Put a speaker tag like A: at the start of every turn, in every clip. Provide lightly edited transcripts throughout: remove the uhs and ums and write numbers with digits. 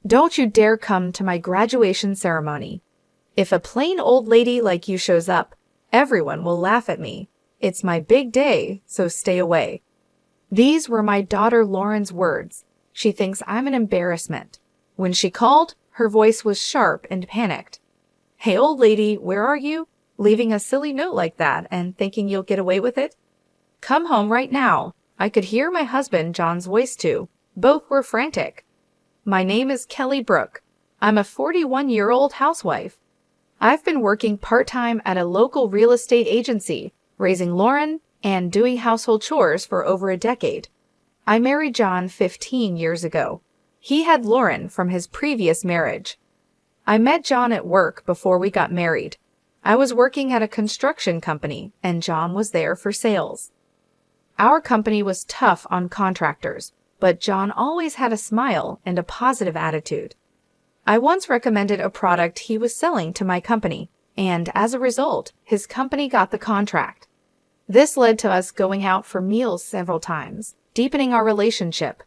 A: Don't you dare come to my graduation ceremony. If a plain old lady like you shows up, everyone will laugh at me. It's my big day, so stay away." These were my daughter Lauren's words. She thinks I'm an embarrassment. When she called, her voice was sharp and panicked. "Hey, old lady, where are you? Leaving a silly note like that and thinking you'll get away with it? Come home right now." I could hear my husband John's voice too. Both were frantic. "My name is Kelly Brooke. I'm a 41-year-old housewife. I've been working part-time at a local real estate agency, raising Lauren and doing household chores for over a decade. I married John 15 years ago. He had Lauren from his previous marriage. I met John at work before we got married. I was working at a construction company, and John was there for sales. Our company was tough on contractors, but John always had a smile and a positive attitude. I once recommended a product he was selling to my company, and as a result, his company got the contract. This led to us going out for meals several times, deepening our relationship.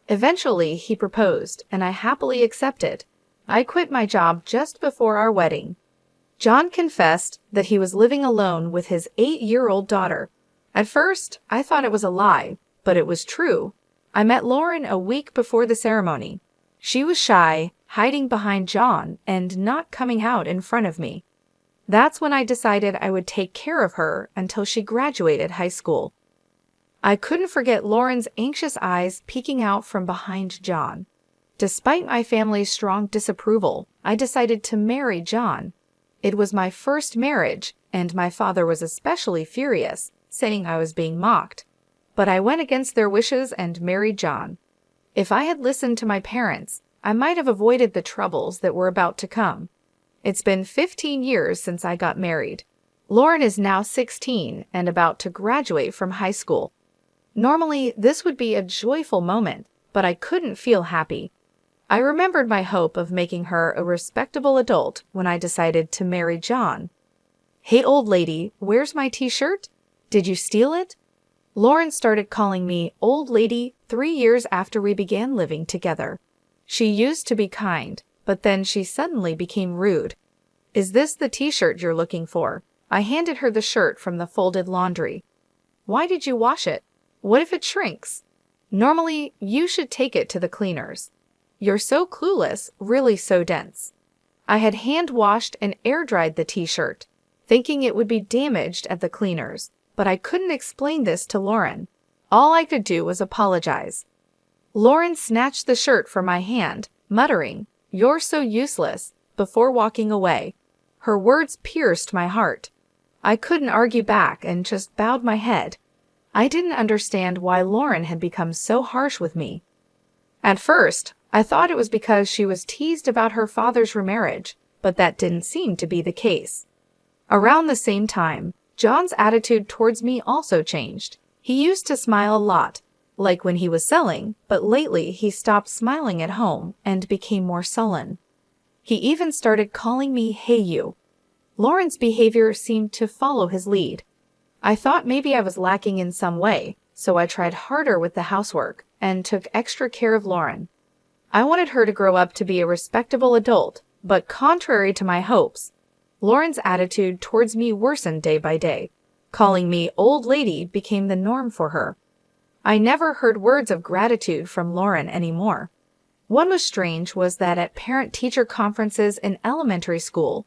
A: Eventually, he proposed, and I happily accepted. I quit my job just before our wedding. John confessed that he was living alone with his 8-year-old daughter. At first, I thought it was a lie, but it was true. I met Lauren a week before the ceremony. She was shy, hiding behind John, and not coming out in front of me. That's when I decided I would take care of her until she graduated high school. I couldn't forget Lauren's anxious eyes peeking out from behind John. Despite my family's strong disapproval, I decided to marry John. It was my first marriage, and my father was especially furious, saying I was being mocked. But I went against their wishes and married John. If I had listened to my parents, I might have avoided the troubles that were about to come. It's been 15 years since I got married. Lauren is now 16 and about to graduate from high school. Normally, this would be a joyful moment, but I couldn't feel happy. I remembered my hope of making her a respectable adult when I decided to marry John. "Hey, old lady, where's my t-shirt? Did you steal it?" Lauren started calling me old lady 3 years after we began living together. She used to be kind, but then she suddenly became rude. "Is this the t-shirt you're looking for?" I handed her the shirt from the folded laundry. "Why did you wash it? What if it shrinks? Normally, you should take it to the cleaners. You're so clueless, really so dense." I had hand-washed and air-dried the t-shirt, thinking it would be damaged at the cleaners, but I couldn't explain this to Lauren. All I could do was apologize. Lauren snatched the shirt from my hand, muttering, "You're so useless," before walking away. Her words pierced my heart. I couldn't argue back and just bowed my head. I didn't understand why Lauren had become so harsh with me. At first, I thought it was because she was teased about her father's remarriage, but that didn't seem to be the case. Around the same time, John's attitude towards me also changed. He used to smile a lot, like when he was selling, but lately he stopped smiling at home and became more sullen. He even started calling me "Hey you." Lauren's behavior seemed to follow his lead. I thought maybe I was lacking in some way, so I tried harder with the housework and took extra care of Lauren. I wanted her to grow up to be a respectable adult, but contrary to my hopes, Lauren's attitude towards me worsened day by day. Calling me old lady became the norm for her. I never heard words of gratitude from Lauren anymore. What was strange was that at parent-teacher conferences in elementary school,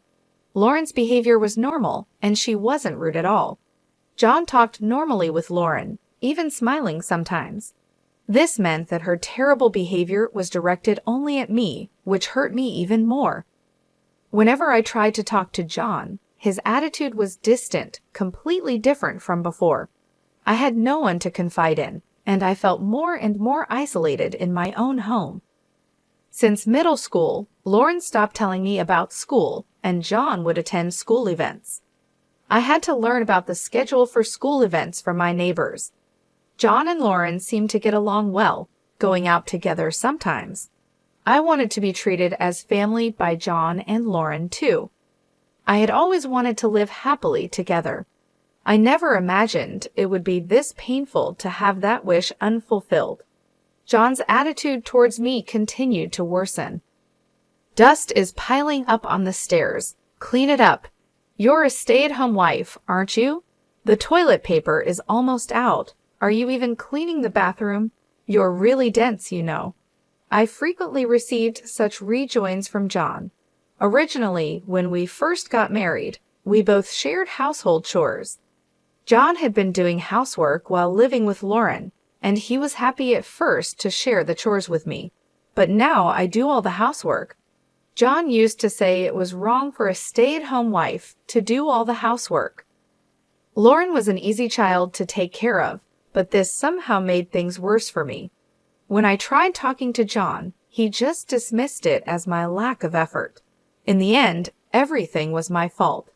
A: Lauren's behavior was normal and she wasn't rude at all. John talked normally with Lauren, even smiling sometimes. This meant that her terrible behavior was directed only at me, which hurt me even more. Whenever I tried to talk to John, his attitude was distant, completely different from before. I had no one to confide in, and I felt more and more isolated in my own home. Since middle school, Lauren stopped telling me about school, and John would attend school events. I had to learn about the schedule for school events from my neighbors. John and Lauren seemed to get along well, going out together sometimes. I wanted to be treated as family by John and Lauren too. I had always wanted to live happily together. I never imagined it would be this painful to have that wish unfulfilled. John's attitude towards me continued to worsen. Dust is piling up on the stairs. Clean it up. You're a stay-at-home wife, aren't you? The toilet paper is almost out. Are you even cleaning the bathroom? You're really dense, you know. I frequently received such rejoins from John. Originally, when we first got married, we both shared household chores. John had been doing housework while living with Lauren, and he was happy at first to share the chores with me. But now I do all the housework. John used to say it was wrong for a stay-at-home wife to do all the housework. Lauren was an easy child to take care of, but this somehow made things worse for me. When I tried talking to John, he just dismissed it as my lack of effort. In the end, everything was my fault.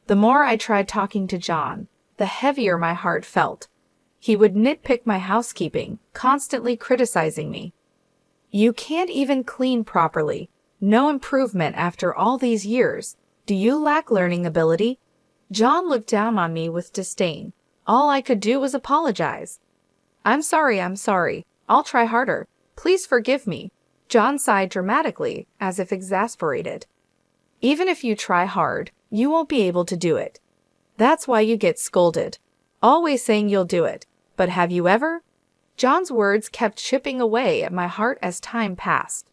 A: The more I tried talking to John, the heavier my heart felt. He would nitpick my housekeeping, constantly criticizing me. You can't even clean properly. No improvement after all these years. Do you lack learning ability? John looked down on me with disdain. All I could do was apologize. I'm sorry. I'll try harder. Please forgive me. John sighed dramatically, as if exasperated. Even if you try hard, you won't be able to do it. That's why you get scolded. Always saying you'll do it. But have you ever? John's words kept chipping away at my heart as time passed.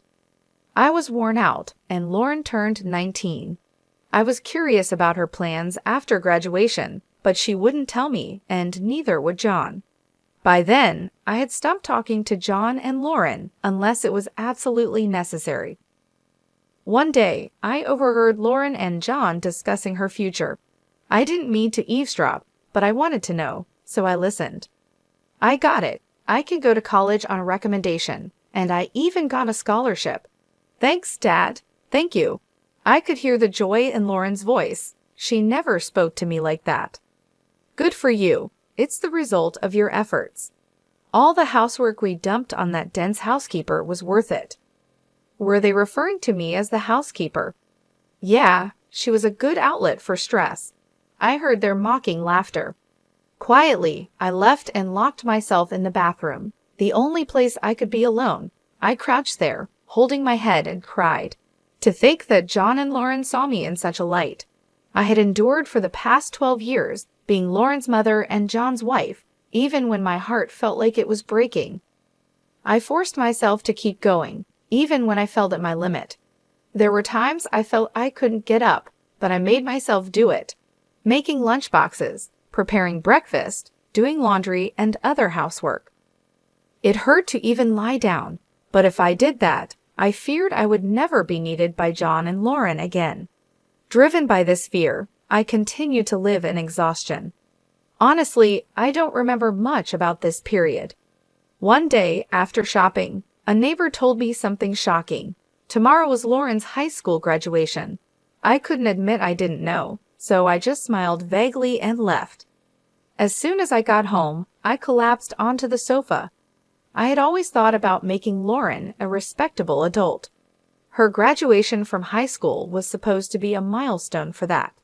A: I was worn out, and Lauren turned 19. I was curious about her plans after graduation, but she wouldn't tell me, and neither would John. By then, I had stopped talking to John and Lauren unless it was absolutely necessary. One day, I overheard Lauren and John discussing her future. I didn't mean to eavesdrop, but I wanted to know, so I listened. I got it. I could go to college on a recommendation, and I even got a scholarship. Thanks, Dad. Thank you. I could hear the joy in Lauren's voice. She never spoke to me like that. Good for you. It's the result of your efforts. All the housework we dumped on that dense housekeeper was worth it. Were they referring to me as the housekeeper? Yeah, she was a good outlet for stress. I heard their mocking laughter. Quietly, I left and locked myself in the bathroom, the only place I could be alone. I crouched there, holding my head, and cried. To think that John and Lauren saw me in such a light. I had endured for the past 12 years, being Lauren's mother and John's wife, even when my heart felt like it was breaking. I forced myself to keep going, even when I felt at my limit. There were times I felt I couldn't get up, but I made myself do it. Making lunchboxes, preparing breakfast, doing laundry, and other housework. It hurt to even lie down, but if I did that, I feared I would never be needed by John and Lauren again. Driven by this fear, I continued to live in exhaustion. Honestly, I don't remember much about this period. One day, after shopping, a neighbor told me something shocking. Tomorrow was Lauren's high school graduation. I couldn't admit I didn't know, so I just smiled vaguely and left. As soon as I got home, I collapsed onto the sofa. I had always thought about making Lauren a respectable adult. Her graduation from high school was supposed to be a milestone for that.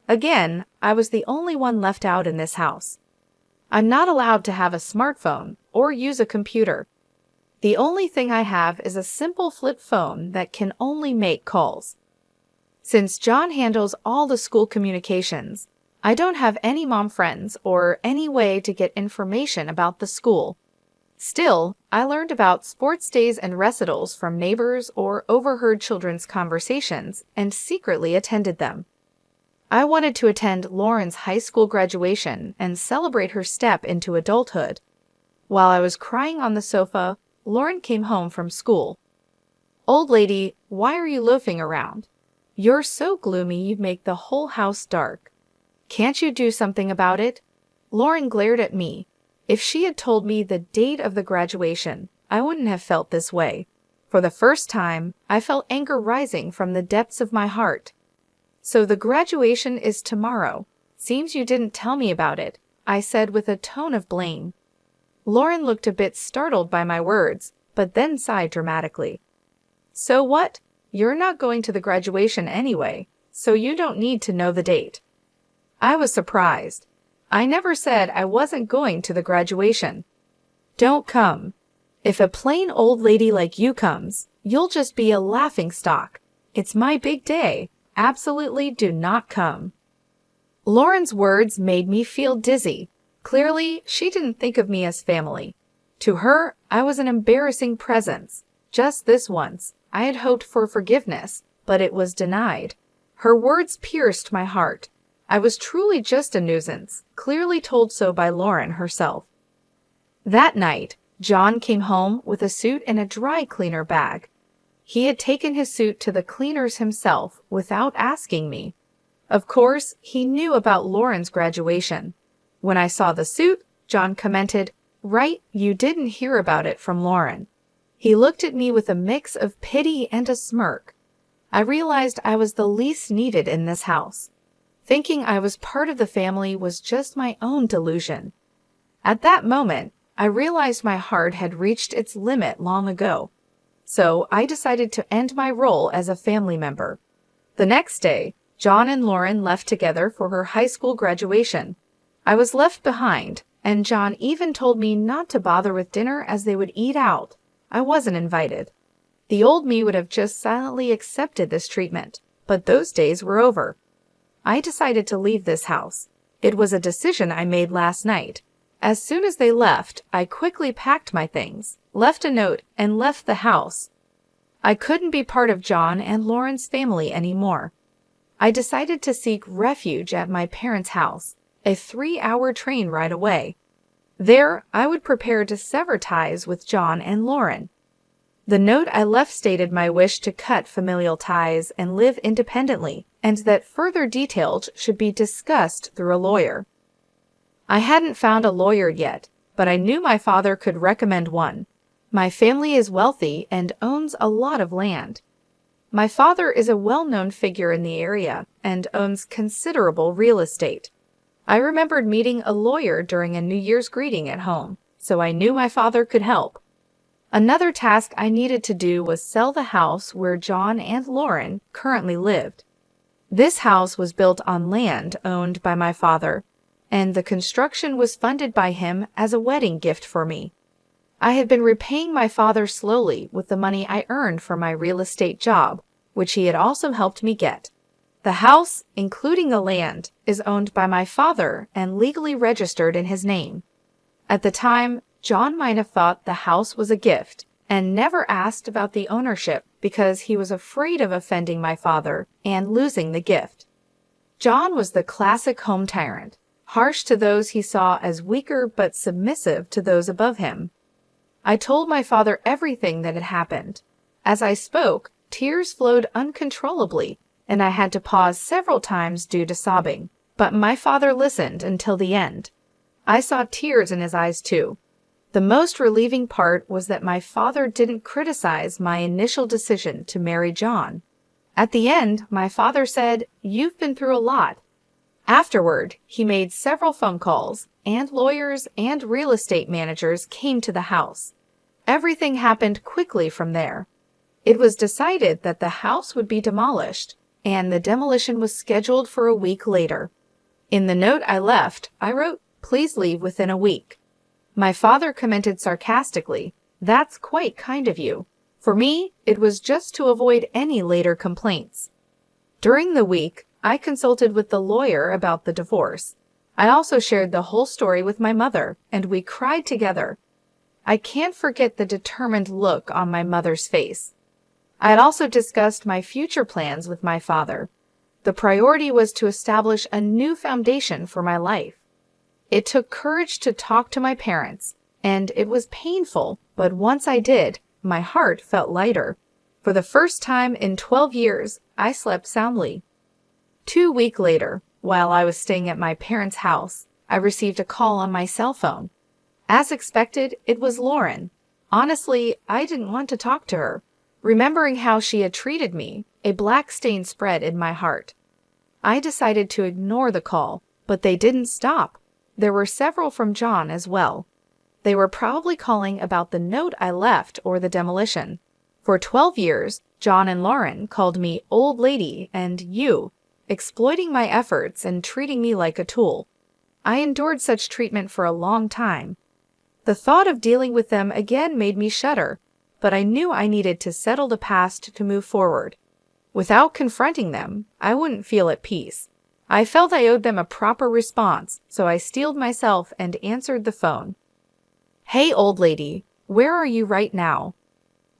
A: Again, I was the only one left out in this house. I'm not allowed to have a smartphone or use a computer. The only thing I have is a simple flip phone that can only make calls. Since John handles all the school communications, I don't have any mom friends or any way to get information about the school. Still, I learned about sports days and recitals from neighbors or overheard children's conversations and secretly attended them. I wanted to attend Lauren's high school graduation and celebrate her step into adulthood. While I was crying on the sofa, Lauren came home from school. Old lady, why are you loafing around? You're so gloomy you make the whole house dark. Can't you do something about it? Lauren glared at me. If she had told me the date of the graduation, I wouldn't have felt this way. For the first time, I felt anger rising from the depths of my heart. So the graduation is tomorrow. Seems you didn't tell me about it, I said with a tone of blame. Lauren looked a bit startled by my words, but then sighed dramatically. So what? You're not going to the graduation anyway, so you don't need to know the date. I was surprised. I never said I wasn't going to the graduation. Don't come. If a plain old lady like you comes, you'll just be a laughingstock. It's my big day. Absolutely do not come." Lauren's words made me feel dizzy. Clearly, she didn't think of me as family. To her, I was an embarrassing presence. Just this once, I had hoped for forgiveness, but it was denied. Her words pierced my heart. I was truly just a nuisance, clearly told so by Lauren herself. That night, John came home with a suit and a dry cleaner bag. He had taken his suit to the cleaners himself without asking me. Of course, he knew about Lauren's graduation. When I saw the suit, John commented, "Right, you didn't hear about it from Lauren." He looked at me with a mix of pity and a smirk. I realized I was the least needed in this house. Thinking I was part of the family was just my own delusion. At that moment, I realized my heart had reached its limit long ago. So I decided to end my role as a family member. The next day, John and Lauren left together for her high school graduation. I was left behind, and John even told me not to bother with dinner as they would eat out. I wasn't invited. The old me would have just silently accepted this treatment, but those days were over. I decided to leave this house. It was a decision I made last night. As soon as they left, I quickly packed my things, left a note, and left the house. I couldn't be part of John and Lauren's family anymore. I decided to seek refuge at my parents' house, a 3-hour train ride away. There, I would prepare to sever ties with John and Lauren. The note I left stated my wish to cut familial ties and live independently, and that further details should be discussed through a lawyer. I hadn't found a lawyer yet, but I knew my father could recommend one. My family is wealthy and owns a lot of land. My father is a well-known figure in the area and owns considerable real estate. I remembered meeting a lawyer during a New Year's greeting at home, so I knew my father could help. Another task I needed to do was sell the house where John and Lauren currently lived. This house was built on land owned by my father, and the construction was funded by him as a wedding gift for me. I had been repaying my father slowly with the money I earned from my real estate job, which he had also helped me get. The house, including the land, is owned by my father and legally registered in his name. At the time, John might have thought the house was a gift and never asked about the ownership because he was afraid of offending my father and losing the gift. John was the classic home tyrant, harsh to those he saw as weaker but submissive to those above him. I told my father everything that had happened. As I spoke, tears flowed uncontrollably, and I had to pause several times due to sobbing. But my father listened until the end. I saw tears in his eyes too. The most relieving part was that my father didn't criticize my initial decision to marry John. At the end, my father said, "You've been through a lot." Afterward, he made several phone calls, and lawyers and real estate managers came to the house. Everything happened quickly from there. It was decided that the house would be demolished, and the demolition was scheduled for a week later. In the note I left, I wrote, "Please leave within a week." My father commented sarcastically, "That's quite kind of you." For me, it was just to avoid any later complaints. During the week, I consulted with the lawyer about the divorce. I also shared the whole story with my mother, and we cried together. I can't forget the determined look on my mother's face. I had also discussed my future plans with my father. The priority was to establish a new foundation for my life. It took courage to talk to my parents, and it was painful, but once I did, my heart felt lighter. For the first time in 12 years, I slept soundly. 2 weeks later, while I was staying at my parents' house, I received a call on my cell phone. As expected, it was Lauren. Honestly, I didn't want to talk to her. Remembering how she had treated me, a black stain spread in my heart. I decided to ignore the call, but they didn't stop. There were several from John as well. They were probably calling about the note I left or the demolition. For 12 years, John and Lauren called me old lady and you, exploiting my efforts and treating me like a tool. I endured such treatment for a long time. The thought of dealing with them again made me shudder, but I knew I needed to settle the past to move forward. Without confronting them, I wouldn't feel at peace. I felt I owed them a proper response, so I steeled myself and answered the phone. "Hey, old lady, where are you right now?"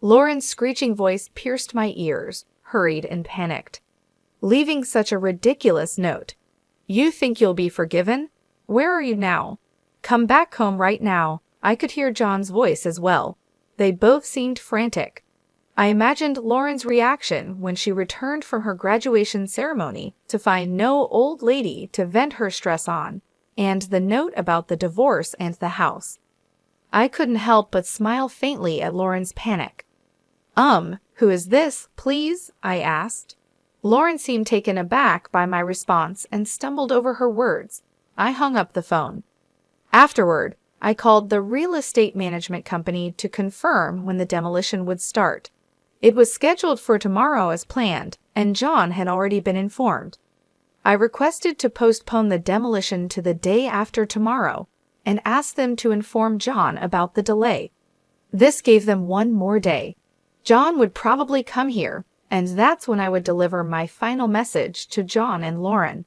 A: Lauren's screeching voice pierced my ears, hurried and panicked. "Leaving such a ridiculous note. You think you'll be forgiven? Where are you now? Come back home right now." I could hear John's voice as well. They both seemed frantic. I imagined Lauren's reaction when she returned from her graduation ceremony to find no old lady to vent her stress on, and the note about the divorce and the house. I couldn't help but smile faintly at Lauren's panic. Who is this, please?" I asked. Lauren seemed taken aback by my response and stumbled over her words. I hung up the phone. Afterward, I called the real estate management company to confirm when the demolition would start. It was scheduled for tomorrow as planned, and John had already been informed. I requested to postpone the demolition to the day after tomorrow and asked them to inform John about the delay. This gave them one more day. John would probably come here, and that's when I would deliver my final message to John and Lauren.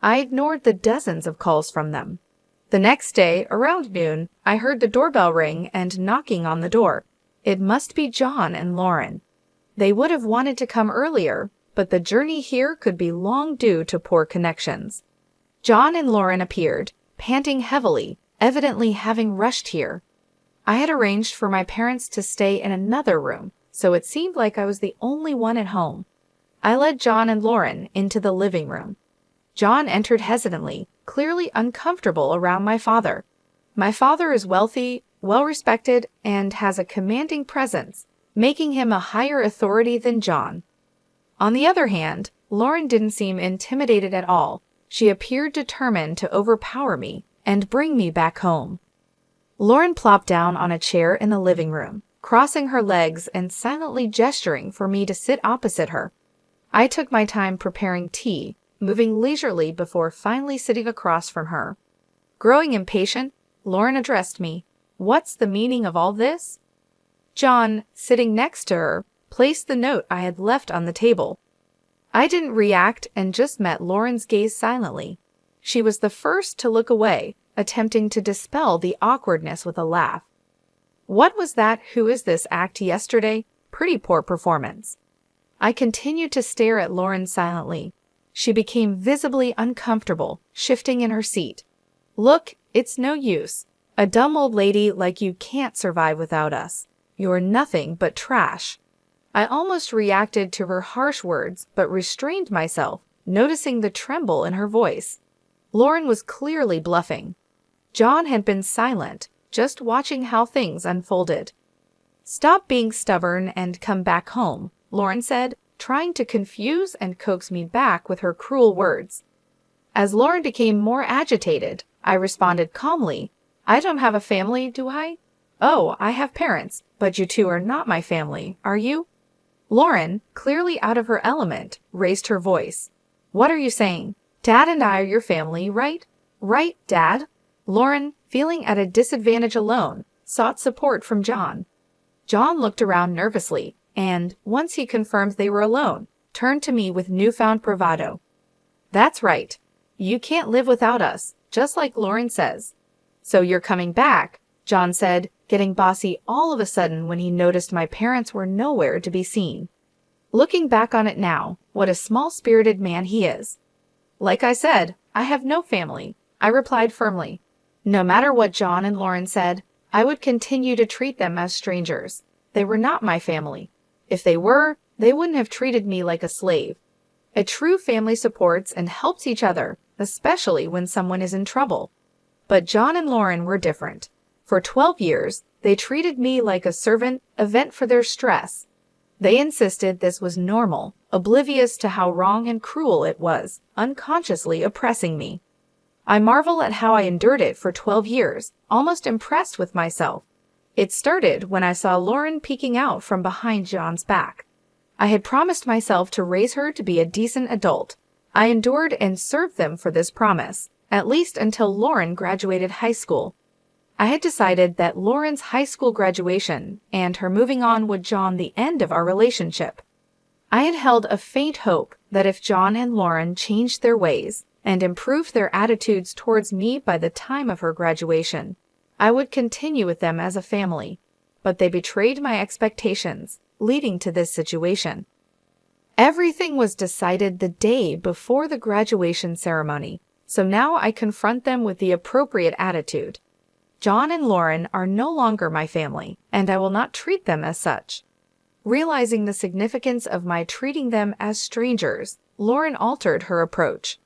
A: I ignored the dozens of calls from them. The next day, around noon, I heard the doorbell ring and knocking on the door. It must be John and Lauren. They would have wanted to come earlier, but the journey here could be long due to poor connections. John and Lauren appeared, panting heavily, evidently having rushed here. I had arranged for my parents to stay in another room, so it seemed like I was the only one at home. I led John and Lauren into the living room. John entered hesitantly, clearly uncomfortable around my father. My father is wealthy, well-respected, and has a commanding presence, making him a higher authority than John. On the other hand, Lauren didn't seem intimidated at all. She appeared determined to overpower me and bring me back home. Lauren plopped down on a chair in the living room, crossing her legs and silently gesturing for me to sit opposite her. I took my time preparing tea, moving leisurely before finally sitting across from her. Growing impatient, Lauren addressed me. "What's the meaning of all this?" John, sitting next to her, placed the note I had left on the table. I didn't react and just met Lauren's gaze silently. She was the first to look away, attempting to dispel the awkwardness with a laugh. "What was that 'who is this' act yesterday? Pretty poor performance." I continued to stare at Lauren silently. She became visibly uncomfortable, shifting in her seat. "Look, it's no use. A dumb old lady like you can't survive without us. You're nothing but trash." I almost reacted to her harsh words, but restrained myself, noticing the tremble in her voice. Lauren was clearly bluffing. John had been silent, just watching how things unfolded. "Stop being stubborn and come back home," Lauren said, trying to confuse and coax me back with her cruel words. As Lauren became more agitated, I responded calmly, "I don't have a family, do I?" "Oh, I have parents, but you two are not my family, are you?" Lauren, clearly out of her element, raised her voice. "What are you saying? Dad and I are your family, right?" "Right, Dad?" Lauren, feeling at a disadvantage alone, sought support from John. John looked around nervously, and, once he confirmed they were alone, turned to me with newfound bravado. "That's right. You can't live without us, just like Lauren says." "So you're coming back," John said, getting bossy all of a sudden when he noticed my parents were nowhere to be seen. Looking back on it now, what a small-spirited man he is. "Like I said, I have no family," I replied firmly. No matter what John and Lauren said, I would continue to treat them as strangers. They were not my family. If they were, they wouldn't have treated me like a slave. A true family supports and helps each other, especially when someone is in trouble. But John and Lauren were different. For 12 years, they treated me like a servant, a vent for their stress. They insisted this was normal, oblivious to how wrong and cruel it was, unconsciously oppressing me. I marvel at how I endured it for 12 years, almost impressed with myself. It started when I saw Lauren peeking out from behind John's back. I had promised myself to raise her to be a decent adult. I endured and served them for this promise, at least until Lauren graduated high school. I had decided that Lauren's high school graduation and her moving on would John the end of our relationship. I had held a faint hope that if John and Lauren changed their ways and improved their attitudes towards me by the time of her graduation, I would continue with them as a family, but they betrayed my expectations, leading to this situation. Everything was decided the day before the graduation ceremony, so now I confront them with the appropriate attitude. John and Lauren are no longer my family, and I will not treat them as such. Realizing the significance of my treating them as strangers, Lauren altered her approach.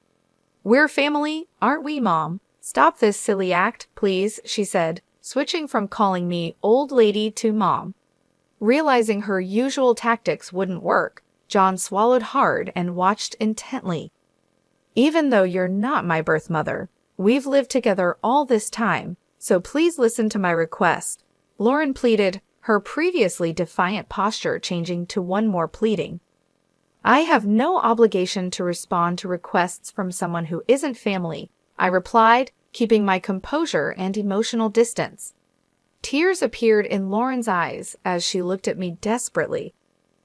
A: "We're family, aren't we, Mom? Stop this silly act, please," she said, switching from calling me old lady to Mom. Realizing her usual tactics wouldn't work, John swallowed hard and watched intently. "Even though you're not my birth mother, we've lived together all this time, so please listen to my request," Lauren pleaded, her previously defiant posture changing to one more pleading. "I have no obligation to respond to requests from someone who isn't family," I replied, keeping my composure and emotional distance. Tears appeared in Lauren's eyes as she looked at me desperately.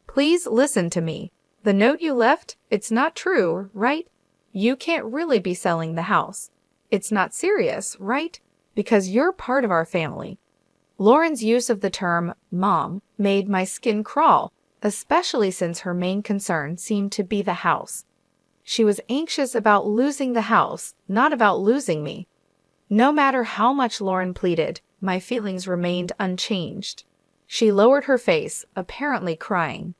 A: "Please listen to me. The note you left, it's not true, right? You can't really be selling the house. It's not serious, right? Because you're part of our family." Lauren's use of the term "mom" made my skin crawl, especially since her main concern seemed to be the house. She was anxious about losing the house, not about losing me. No matter how much Lauren pleaded, my feelings remained unchanged. She lowered her face, apparently crying.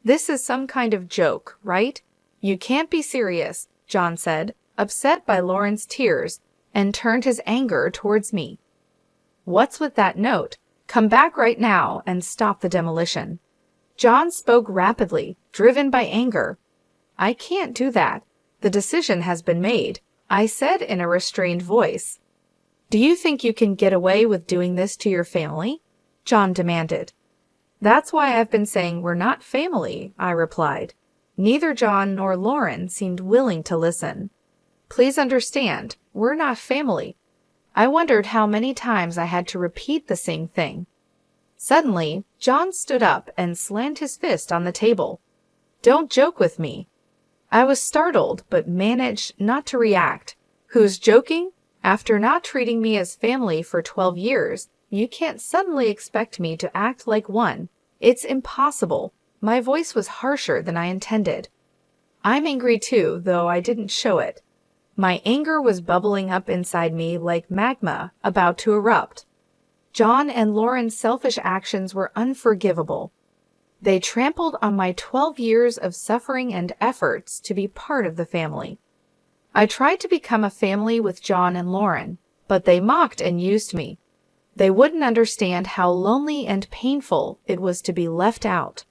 A: "This is some kind of joke, right? You can't be serious," John said, upset by Lauren's tears, and turned his anger towards me. "What's with that note? Come back right now and stop the demolition." John spoke rapidly, driven by anger. "I can't do that. The decision has been made," I said in a restrained voice. "Do you think you can get away with doing this to your family?" John demanded. "That's why I've been saying we're not family," I replied. Neither John nor Lauren seemed willing to listen. "Please understand, we're not family." I wondered how many times I had to repeat the same thing. Suddenly, John stood up and slammed his fist on the table. "Don't joke with me." I was startled but managed not to react. "Who's joking? After not treating me as family for 12 years, you can't suddenly expect me to act like one. It's impossible." My voice was harsher than I intended. "I'm angry too, though I didn't show it." My anger was bubbling up inside me like magma about to erupt. John and Lauren's selfish actions were unforgivable. They trampled on my 12 years of suffering and efforts to be part of the family. I tried to become a family with John and Lauren, but they mocked and used me. They wouldn't understand how lonely and painful it was to be left out.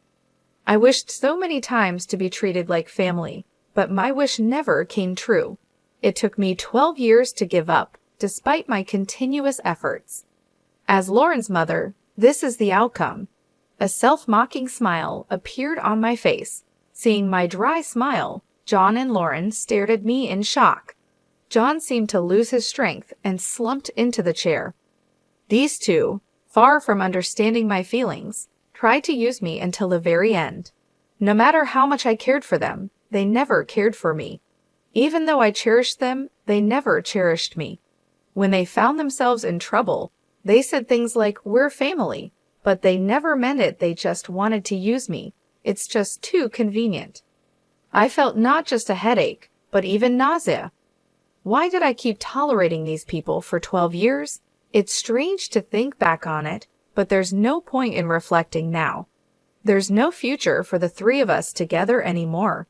A: I wished so many times to be treated like family, but my wish never came true. It took me 12 years to give up, despite my continuous efforts. As Lauren's mother, this is the outcome. A self-mocking smile appeared on my face. Seeing my dry smile, John and Lauren stared at me in shock. John seemed to lose his strength and slumped into the chair. These two, far from understanding my feelings, tried to use me until the very end. No matter how much I cared for them, they never cared for me. Even though I cherished them, they never cherished me. When they found themselves in trouble, they said things like, "We're family," but they never meant it. They just wanted to use me. It's just too convenient. I felt not just a headache, but even nausea. Why did I keep tolerating these people for 12 years? It's strange to think back on it, but there's no point in reflecting now. There's no future for the three of us together anymore.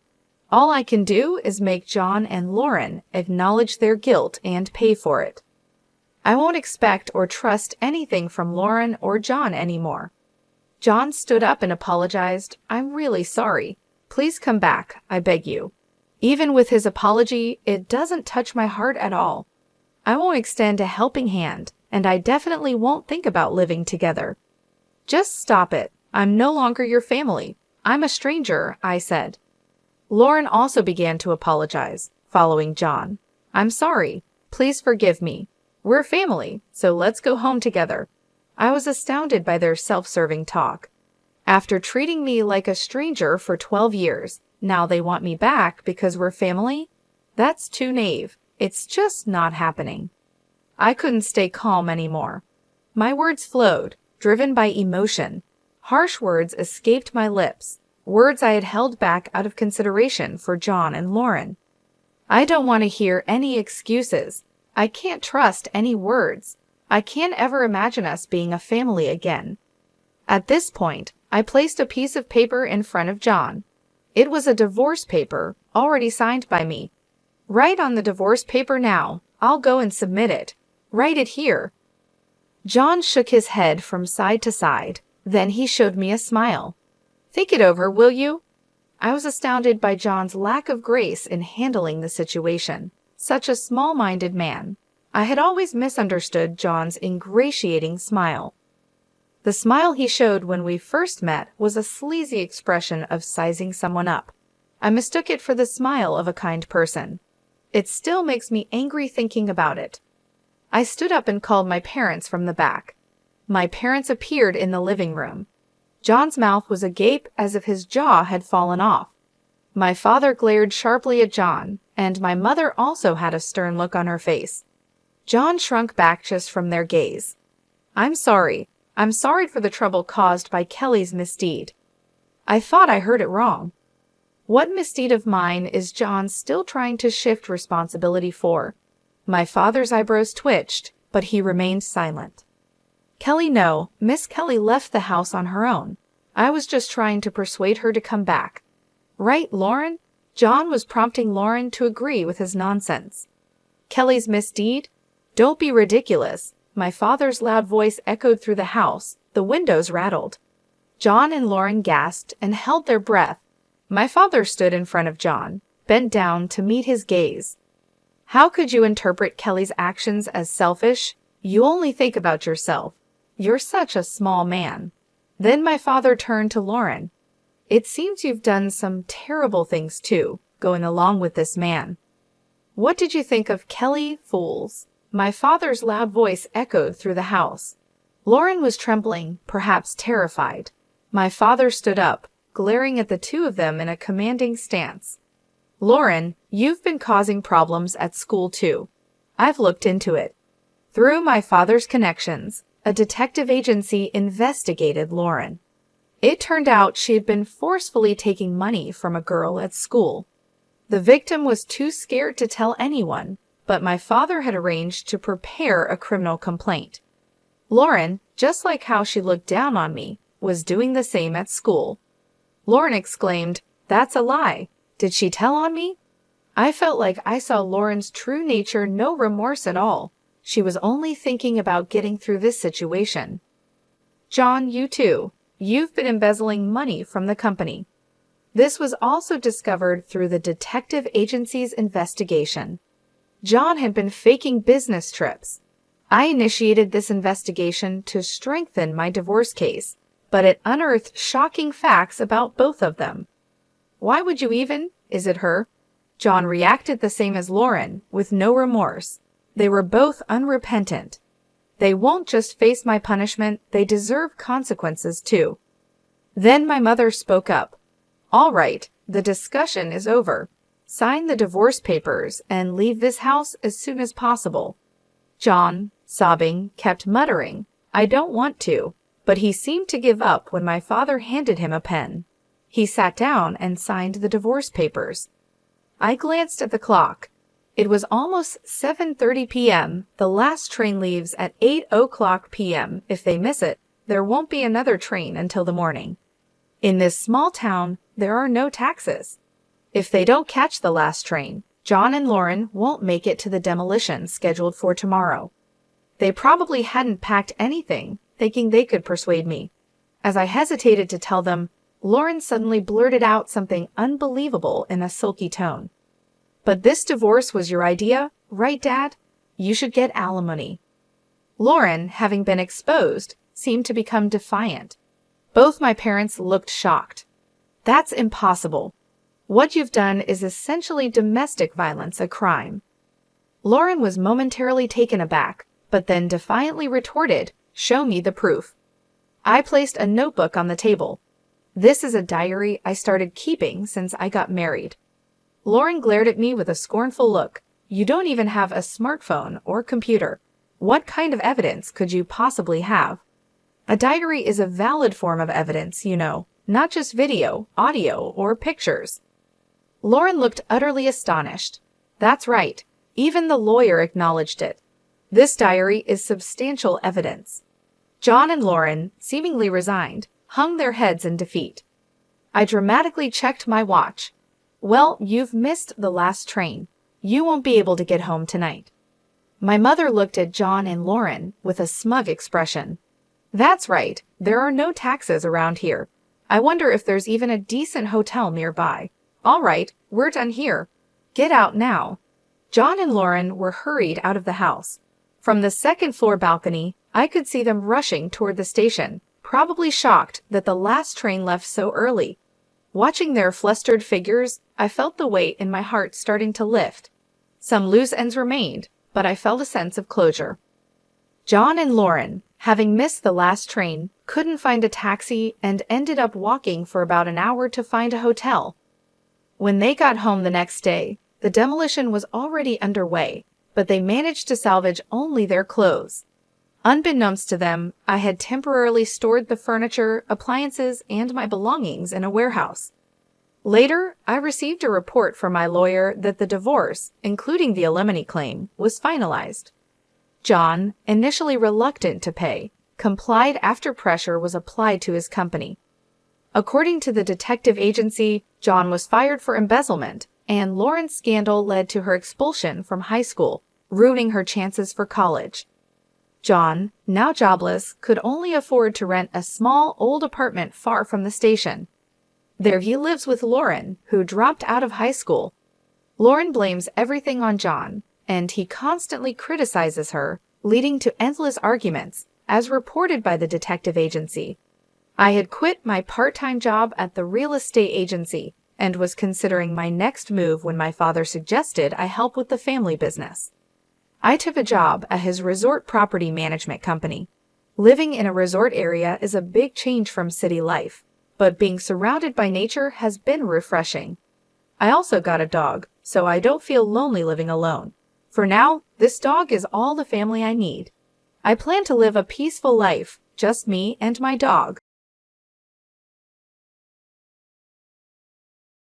A: All I can do is make John and Lauren acknowledge their guilt and pay for it. I won't expect or trust anything from Lauren or John anymore. John stood up and apologized. "I'm really sorry. Please come back, I beg you." Even with his apology, it doesn't touch my heart at all. I won't extend a helping hand, and I definitely won't think about living together. "Just stop it. I'm no longer your family. I'm a stranger," I said. Lauren also began to apologize, following John. "I'm sorry. Please forgive me. We're family, so let's go home together." I was astounded by their self-serving talk. After treating me like a stranger for 12 years, now they want me back because we're family? That's too naive. It's just not happening. I couldn't stay calm anymore. My words flowed, driven by emotion. Harsh words escaped my lips, words I had held back out of consideration for John and Lauren. I don't want to hear any excuses. I can't trust any words. I can't ever imagine us being a family again. At this point, I placed a piece of paper in front of John. It was a divorce paper, already signed by me. Write on the divorce paper now. I'll go and submit it. Write it here. John shook his head from side to side. Then he showed me a smile. Think it over, will you? I was astounded by John's lack of grace in handling the situation. Such a small-minded man. I had always misunderstood John's ingratiating smile. The smile he showed when we first met was a sleazy expression of sizing someone up. I mistook it for the smile of a kind person. It still makes me angry thinking about it. I stood up and called my parents from the back. My parents appeared in the living room. John's mouth was agape as if his jaw had fallen off. My father glared sharply at John, and my mother also had a stern look on her face. John shrunk back just from their gaze. I'm sorry. I'm sorry for the trouble caused by Kelly's misdeed. I thought I heard it wrong. What misdeed of mine is John still trying to shift responsibility for? My father's eyebrows twitched, but he remained silent. Kelly, no, Miss Kelly left the house on her own. I was just trying to persuade her to come back. Right, Lauren? John was prompting Lauren to agree with his nonsense. Kelly's misdeed? Don't be ridiculous. My father's loud voice echoed through the house. The windows rattled. John and Lauren gasped and held their breath. My father stood in front of John, bent down to meet his gaze. How could you interpret Kelly's actions as selfish? You only think about yourself. You're such a small man. Then my father turned to Lauren. It seems you've done some terrible things too, going along with this man. What did you think of Kelly, fools? My father's loud voice echoed through the house. Lauren was trembling, perhaps terrified. My father stood up, glaring at the two of them in a commanding stance. Lauren, you've been causing problems at school too. I've looked into it. Through my father's connections, a detective agency investigated Lauren. It turned out she had been forcefully taking money from a girl at school. The victim was too scared to tell anyone, but my father had arranged to prepare a criminal complaint. Lauren, just like how she looked down on me, was doing the same at school. Lauren exclaimed, "That's a lie. Did she tell on me?" I felt like I saw Lauren's true nature, no remorse at all. She was only thinking about getting through this situation. John, you too. You've been embezzling money from the company. This was also discovered through the detective agency's investigation. John had been faking business trips. I initiated this investigation to strengthen my divorce case, but it unearthed shocking facts about both of them. Why would you even? Is it her? John reacted the same as Lauren, with no remorse. They were both unrepentant. They won't just face my punishment, they deserve consequences too. Then my mother spoke up. All right, the discussion is over. Sign the divorce papers and leave this house as soon as possible. John, sobbing, kept muttering, I don't want to, but he seemed to give up when my father handed him a pen. He sat down and signed the divorce papers. I glanced at the clock. It was almost 7:30 p.m. The last train leaves at 8:00 p.m. If they miss it, there won't be another train until the morning. In this small town, there are no taxis. If they don't catch the last train, John and Lauren won't make it to the demolition scheduled for tomorrow. They probably hadn't packed anything, thinking they could persuade me. As I hesitated to tell them, Lauren suddenly blurted out something unbelievable in a sulky tone. But this divorce was your idea, right, Dad? You should get alimony. Lauren, having been exposed, seemed to become defiant. Both my parents looked shocked. That's impossible. What you've done is essentially domestic violence, a crime. Lauren was momentarily taken aback, but then defiantly retorted, Show me the proof. I placed a notebook on the table. This is a diary I started keeping since I got married." Lauren glared at me with a scornful look. "You don't even have a smartphone or computer. What kind of evidence could you possibly have?" "A diary is a valid form of evidence, you know, not just video, audio, or pictures." Lauren looked utterly astonished. "That's right. Even the lawyer acknowledged it. This diary is substantial evidence." John and Lauren, seemingly resigned, hung their heads in defeat. I dramatically checked my watch. "Well, you've missed the last train. You won't be able to get home tonight." My mother looked at John and Lauren with a smug expression. "That's right. There are no taxis around here. I wonder if there's even a decent hotel nearby. All right, we're done here. Get out now." John and Lauren were hurried out of the house. From the second-floor balcony, I could see them rushing toward the station, probably shocked that the last train left so early. Watching their flustered figures, I felt the weight in my heart starting to lift. Some loose ends remained, but I felt a sense of closure. John and Lauren, having missed the last train, couldn't find a taxi and ended up walking for about an hour to find a hotel. When they got home the next day, the demolition was already underway, but they managed to salvage only their clothes. Unbeknownst to them, I had temporarily stored the furniture, appliances, and my belongings in a warehouse. Later, I received a report from my lawyer that the divorce, including the alimony claim, was finalized. John, initially reluctant to pay, complied after pressure was applied to his company. According to the detective agency, John was fired for embezzlement, and Lauren's scandal led to her expulsion from high school, ruining her chances for college. John, now jobless, could only afford to rent a small, old apartment far from the station. There he lives with Lauren, who dropped out of high school. Lauren blames everything on John, and he constantly criticizes her, leading to endless arguments, as reported by the detective agency. I had quit my part-time job at the real estate agency and was considering my next move when my father suggested I help with the family business. I took a job at his resort property management company. Living in a resort area is a big change from city life, but being surrounded by nature has been refreshing. I also got a dog, so I don't feel lonely living alone. For now, this dog is all the family I need. I plan to live a peaceful life, just me and my dog.